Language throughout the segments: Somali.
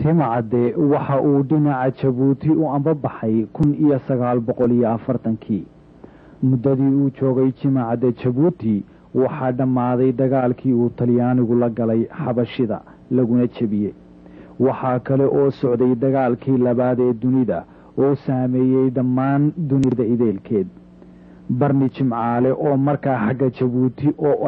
timacadde waxa uu dhinaca Jabuuti u ambabaxay 1940kii muddadii uu joogay Timacadde Jabuuti waxaa dhammaaday dagaalkii uu Talyaanigu la galay Xabashida laguna jabiyay waxaa kale oo socday dagaalkii labaad ee dunida oo saameeyay dhammaan dunida ideelkeed barni Jimcaale oo markaa xagga Jabuuti oo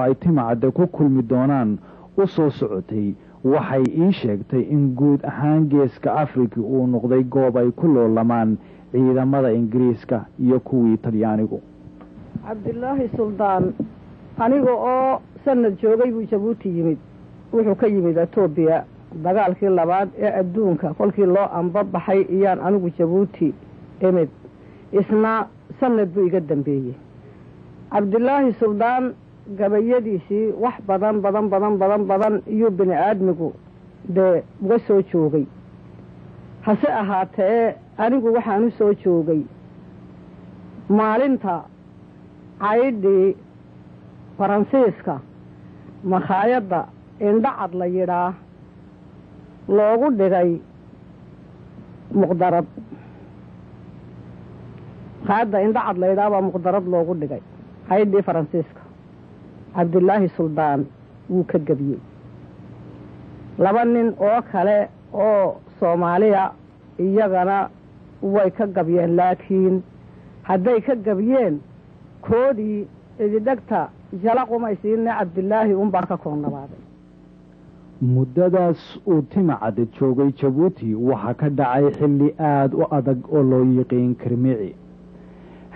ay Timacadde ku kulmi doonaan u soo socotay waxay ii sheegtay in guud ahaan geeska Afrika uu noqday goob ay ku loolamaan ciidamada Ingiriiska iyo kuwii Talyaanigu. Cabdullaahi Suldaan aniga oo sanad joogay buu Jabuuti yimid wuxuu ka yimid Itoobiya dagaalkii labaad ee adduunka kolkii loo ambabaxay iyaan anigu Jabuuti imid isna sanad buu iga dambeeyay. Cabdullaahi Suldaan gabayadiisii wax badan iyo bini aadmigu de uga soo joogay hase ahaatee anigu waxaan u soo joogay maalinta caydii Faransiiska makhaayadda indhacad la yidhaa loogu dhigay muqdarad qaada indhacad la yidhaa baa muqdarad loogu dhigay caydii Faransiiska Cabdullaahi Suldaan wuu ka gabiyey laba nin oo kale oo Soomaaliya iyagana way ka gabiyeen laakiin hadday ka gabiyeen koodii ididagta jalaqumay Cabdullaahi unbaa ka koonnabaaday muddadaas uu Timacadde joogay Jabuuti waxaa ka dhacay xilli aad u adag oo loo yiqiin Kirmici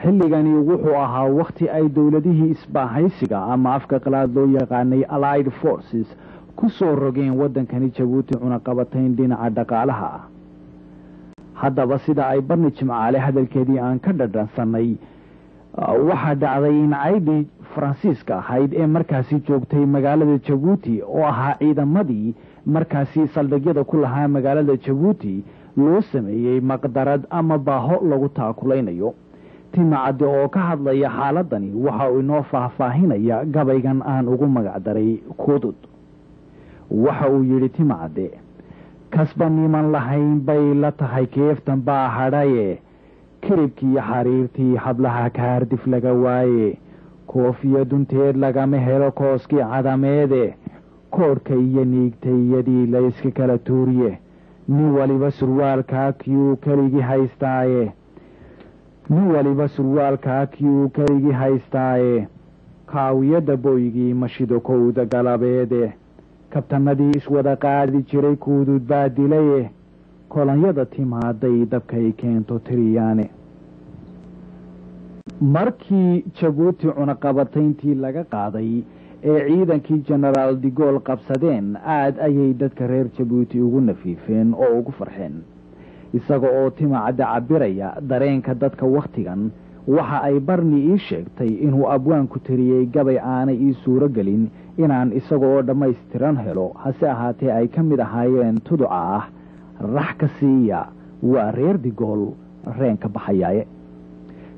xilligani wuxuu ahaa waqti ay dawladihii isbaahaysiga ama afka qalaad loo yaqaanay Allied Forces ku soo rogeen waddankani Jabuuti cunaqabatayn dhinaca dhaqaalaha ah haddaba sida ay barni Jimcaale hadalkeedii aan ka dhadhansanay waxaa dhacday in caydii Faransiiska ahayd ee markaasi joogtay magaalada Jabuuti oo ahaa ciidamadii markaasi saldhigyada ku lahaa magaalada Jabuuti loo sameeyey maqdarad ama baaho lagu taakulaynayo Timacadde oo ka hadlaya xaaladani waxa uu inoo faahfaahinaya gabaygan aan ugu magacdaray Kudud waxa uu yiri Timacadde kasba niman lahayn bay la tahay keeftan baa hadhaye kiribkii xariirtii hablaha kaardif laga waaye koofiya dunteed lagama helo kooskii cadameede koodhka iyo niigtayadii la iska kala tuuriye nin waliba surwaalkaa kiyuu keligii haystaaye kaawiyadda boygii mashido kowda galabeede kabtanadii iswada qaadi jiray Kudud baa dilaye kolonyada timaaday dabkay keento tiriyaane markii Jabuuti cunaqabatayntii laga qaaday ee ciidankii Generaal de Gaulle qabsadeen aad ayay dadka reer Jabuuti ugu nafiifeen oo ugu farxeen isaga oo Timacadde cabiraya dareenka dadka waqtigan waxa ay barni ii sheegtay inuu abwaanku tiriyey gabay aanay ii suuro gelin inaan isaga oo dhammaystiran helo hase ahaatee ay ka mid ahaayeen tuduca ah rax ka siiya waa reer de Gaulle reenka baxayaaye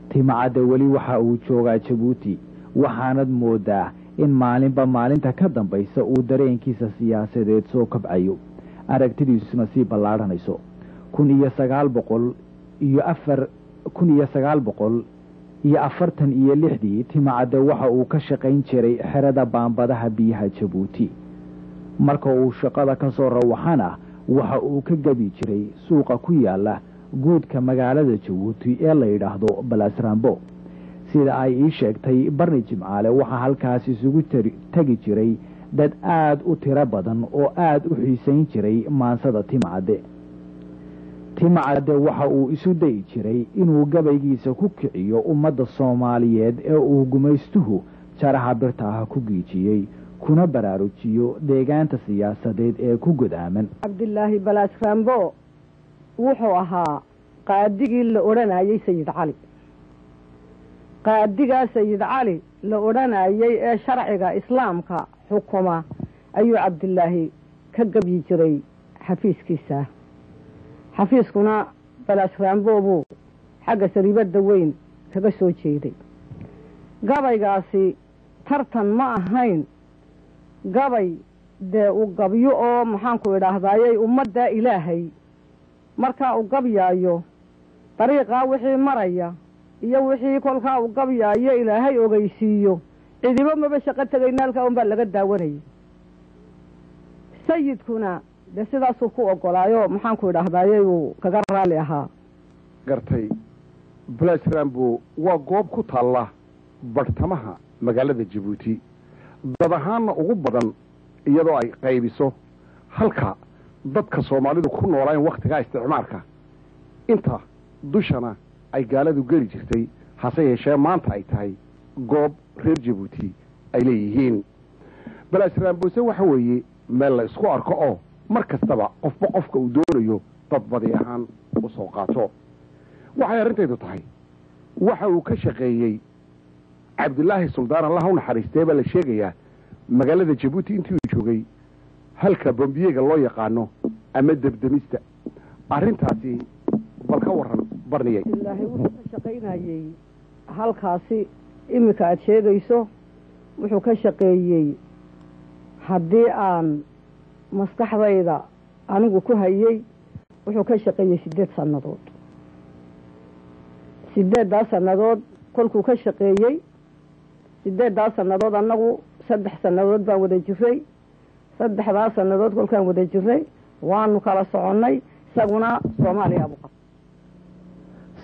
Timacadde weli waxa uu joogaa Jabuuti waxaanad moodaa in maalinba maalinta ka dambaysa uu dareenkiisa siyaasadeed soo kabcayo aragtidiisuna sii ballaadhanayso 1946 Timacadde waxa uu ka shaqayn jiray xerada baambadaha biyaha Jabuuti marka uu shaqada ka soo rawaxana waxa uu ka gabi jiray suuqa ku yaala guudka magaalada Jabuuti ee la yiraahdo Balasrambo sida ay ii sheegtay barni Jimcaale waxa halkaas isugu tagi jiray dad aad u tiro badan oo aad u xiisayn jiray maansada Timacadde waxa uu isu day jiray inuu gabaygiisa ku kiciyo ummadda Soomaaliyeed ee uu gumaystuhu jaraha birta ah ku giijiyey kuna baraarujiyo deegaanta siyaasadeed ee ku godaaman Cabdullaahi Balasrambo wuxuu ahaa qaadigii la odhanayay Sayid Cali qaadigaa Sayid Cali la odhanayay ee sharciga islaamka xukuma ayuu Cabdullaahi ka gabi jiray xafiiskiisa xafiiskuna Balasrambo buu xagga sariibada weyn kaga soo jeeday gabaygaasi tartan ma ahayn gabay dee uu gabyo oo maxaanku idhaahdayey ummadda ilaahay markaa uu gabyaayo dariiqaa wixii maraya iyo wixii kolkaa uu gabyaayo ilaahay ogeysiiyo cidibo maba shaqo tegayna halkaa unbaa laga daawanayay sayidkuna dee sidaasuu ku ogolaayo maxaanku idhaahdayey uu kaga raali ahaa gartay balaas raambo waa goob ku taalla bartamaha magaalada jabuuti dad ahaanna ugu badan iyadoo ay qaybiso halka dadka soomaalidu ku noolaan wakhtigaa isticmaalka inta dushana ay gaaladu geli jirtay hase yeeshee maanta ay tahay goob reer jabuuti ay leeyihiin balaas raambose waxa weeye meel la isku arko oo mar kastaba qofba qofka uu doonayo dad badi ahaan u soo qaato waxay arrintaydu tahay waxa uu ka shaqeeyey cabdilaahi suldaan allaha u naxariistee baa la sheegayaa magaalada jabuuti intii uu joogay halka bombiyega loo yaqaano ama debdemista arrintaasi bal ka warran barniyey ilaahay wuxuu ka shaqaynayey halkaasi iminka aada sheegayso wuxuu ka shaqeeyey haddii aan maskaxdayda anigu ku hayey wuxuu ka shaqeeyey 8 sannadood 8 sannadood kolkuu ka shaqeeyey 8 sannadood annagu 3 sannadood baan wada jiray 3 sannadood kolkaan wada jiray waanu kala soconnay isaguna Soomaaliya buu qabtay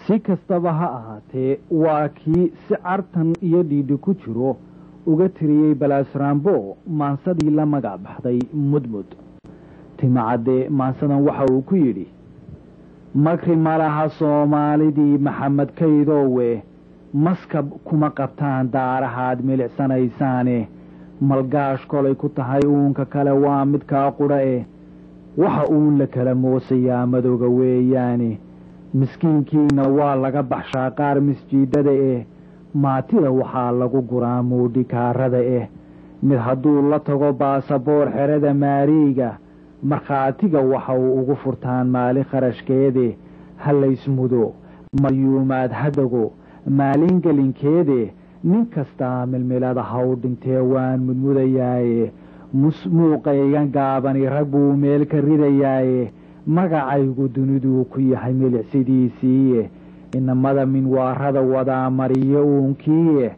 si kastaba ha ahaatee waa kii si cartan iyo dhiidhi ku jiro uga tiriyey balaas raambo maansadii la magac baxday mudmud timacadde maansadan waxa uu ku yidhi makri malaha soomaalidii maxamed kaydoowe maskab kuma qabtaan daarahaad milicsanaysaane malgaash kolay ku tahay uunka kale waa midkaa qudha waxa uun la kala moosayaa madowga weeyaane miskiinkiina waa laga baxshaa qaar misjiidada maatida waxaa lagu guraa muudhikaarada mid hadduu la tago baasaboor xerada maariiga markhaatiga waxa uu ugu furtaan maali kharashkeede ha laysmudo maryuumaad hadago maalin gelinkeede nin kastaa milmilada haw dhintee waan mudmudayaaye muuqaygan gaabani rag buu meel ka ridayaaye magacaygu duniduu ku yahay milicsidiisiiye inamada minwaarada wadaa mariyo uunkiiye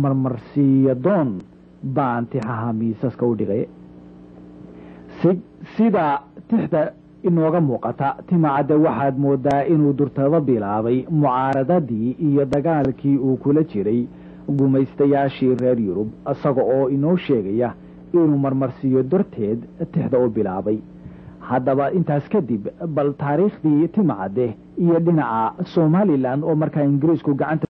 marmarsiiya doon baan tixaha miisaska u dhigay sidaa tixda inooga muuqata timacadde waxaad moodaa inuu durtaba bilaabay mucaaradadii iyo dagaalkii uu kula jiray gumaystayaashii reer yurub isaga oo inoo sheegaya inuu marmarsiiyo darteed tixda u bilaabay haddaba intaas kadib bal taariikhdii timacadde iyo dhinaca somalilan oo markaa ingiriisku gacanta